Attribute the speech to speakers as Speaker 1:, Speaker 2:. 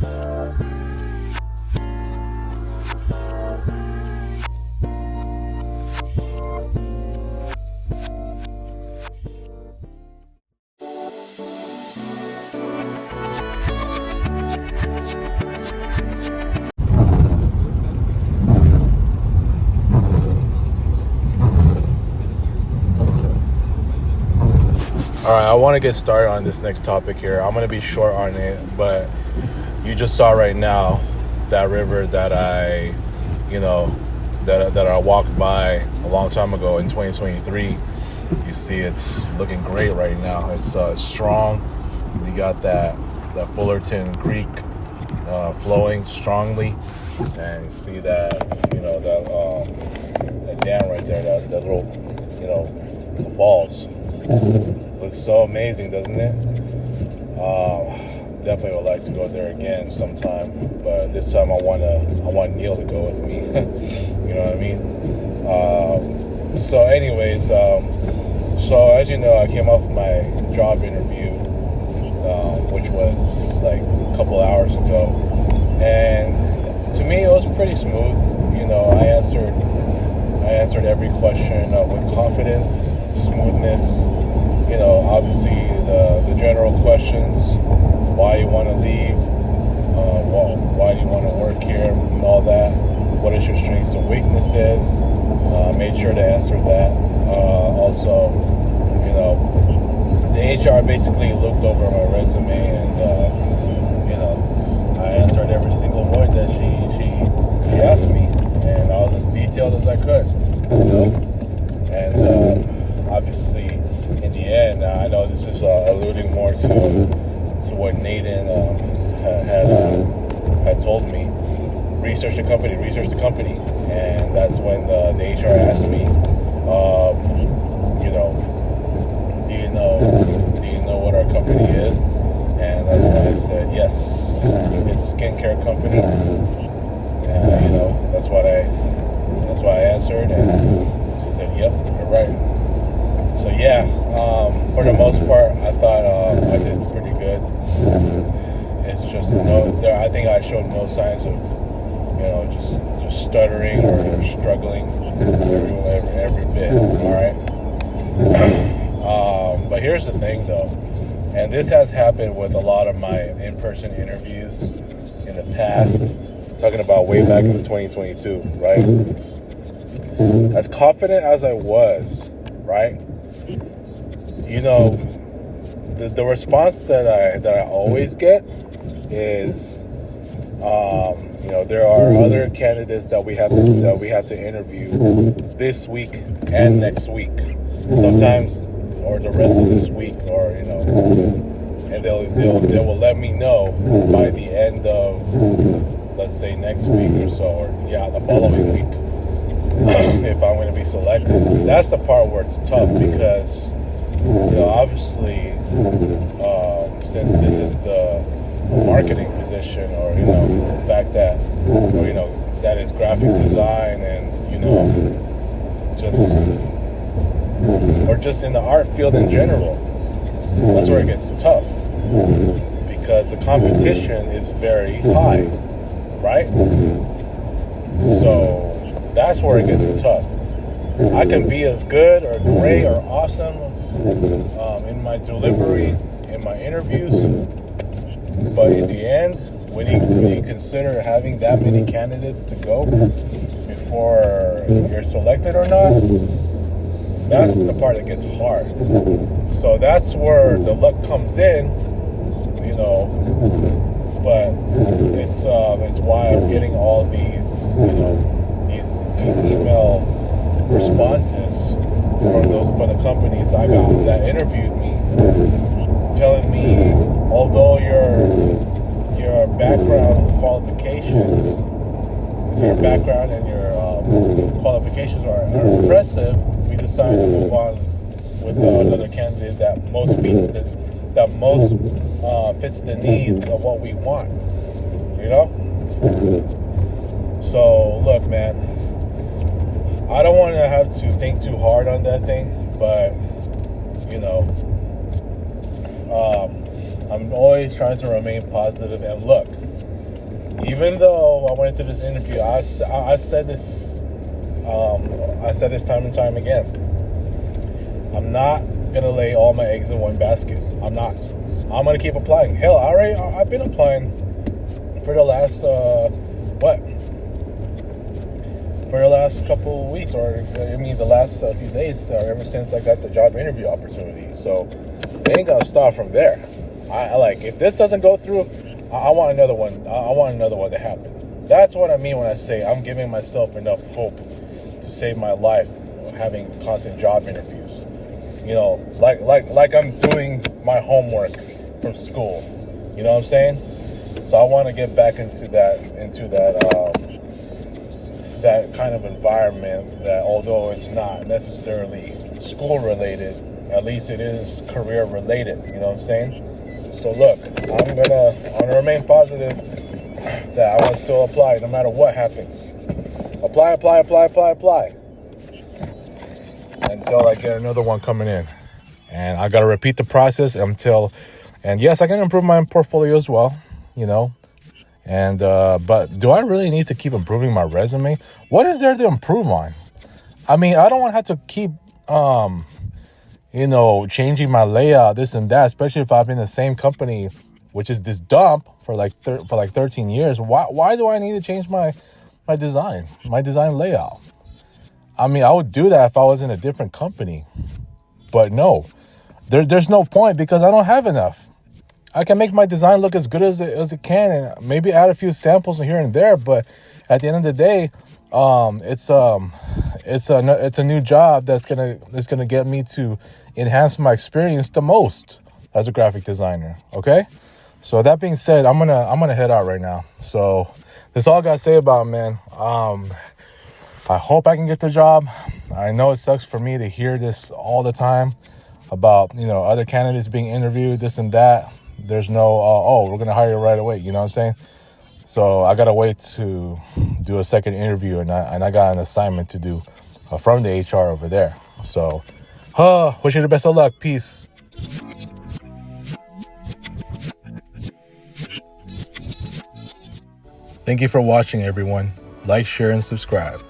Speaker 1: All right, I want to get started on this next topic here. I'm going to be short on it, but you just saw right now that river that I walked by a long time ago in 2023. You see it's looking great right now. It's strong. We got that Fullerton Creek flowing strongly, and you see that that dam right there, that little falls. Looks so amazing, doesn't it? Definitely would like to go there again sometime, but this time I want Neil to go with me. You know what I mean? So anyways, so as you know, I came off my job interview, which was like a couple hours ago, and to me it was pretty smooth. I answered every question with confidence, smoothness. Obviously the general questions: why you want to leave, why do you want to work here, and all that. What is your strengths and weaknesses? Made sure to answer that. Also, the HR basically looked over my resume, and I answered every single word that she asked me, and I was as detailed as I could. And obviously, in the end, I know this is alluding more to what Nathan had told me. Research the company, and that's when the HR asked me, do you know what our company is? And that's when I said yes, it's a skincare company. That's what I answered, and she said, yep, you're right. So yeah, for the most part, I thought I did pretty good. It's just I think I showed no signs of just stuttering or struggling every bit. All right. But here's the thing, though, and this has happened with a lot of my in-person interviews in the past. Talking about way back in 2022, right? As confident as I was, right? The response that I always get is, there are other candidates that we have to interview this week and next week, sometimes, or the rest of this week, or and they will let me know by the end of, let's say, next week or so, or the following week, if I'm going to be selected. That's the part where it's tough, because obviously, since this is the marketing position, or the fact that, that is graphic design, and just in the art field in general, that's where it gets tough, because the competition is very high, right? So that's where it gets tough. I can be as good or great or awesome in my delivery, in my interviews, but in the end, when you consider having that many candidates to go before you're selected or not, that's the part that gets hard. So that's where the luck comes in, but it's why I'm getting all these these email responses from the companies I got that interviewed me, telling me, although your background and your qualifications are impressive, we decided to move on with another candidate that most fits the needs of what we want. So look, man, I don't want to have to think too hard on that thing, but I'm always trying to remain positive. And look, even though I went into this interview, I said this, I said this time and time again. I'm not gonna lay all my eggs in one basket. I'm not. I'm gonna keep applying. Hell, I've been applying for the last for the last couple of weeks, or I mean the last few days, ever since I got the job interview opportunity. So they ain't gonna stop from there. I like, if this doesn't go through, I want another one. I want another one to happen. That's what I mean when I say I'm giving myself enough hope to save my life, having constant job interviews. You know, like I'm doing my homework from school. You know what I'm saying? So I want to get back into that that kind of environment, that although it's not necessarily school related, at least it is career related. You know what I'm saying? So look, I'm gonna remain positive that I want to still apply no matter what happens. Apply until I get another one coming in. And I got to repeat the process until, and yes, I can improve my portfolio as well, you know. And, but do I really need to keep improving my resume? What is there to improve on? I mean, I don't want to have to keep, you know, changing my layout, this and that, especially if I've been in the same company, which is this dump for like 13 years. Why do I need to change my design layout? I mean, I would do that if I was in a different company, but no, there's no point, because I don't have enough. I can make my design look as good as it can, and maybe add a few samples here and there. But at the end of the day, it's a new job that's gonna get me to enhance my experience the most as a graphic designer. Okay, so that being said, I'm gonna head out right now. So that's all I gotta say about it, man. I hope I can get the job. I know it sucks for me to hear this all the time about, you know, other candidates being interviewed, this and that. There's no, oh, we're going to hire you right away. You know what I'm saying? So I got to wait to do a second interview, and I got an assignment to do from the HR over there. So, wish you the best of luck. Peace. Thank you for watching, everyone. Like, share, and subscribe.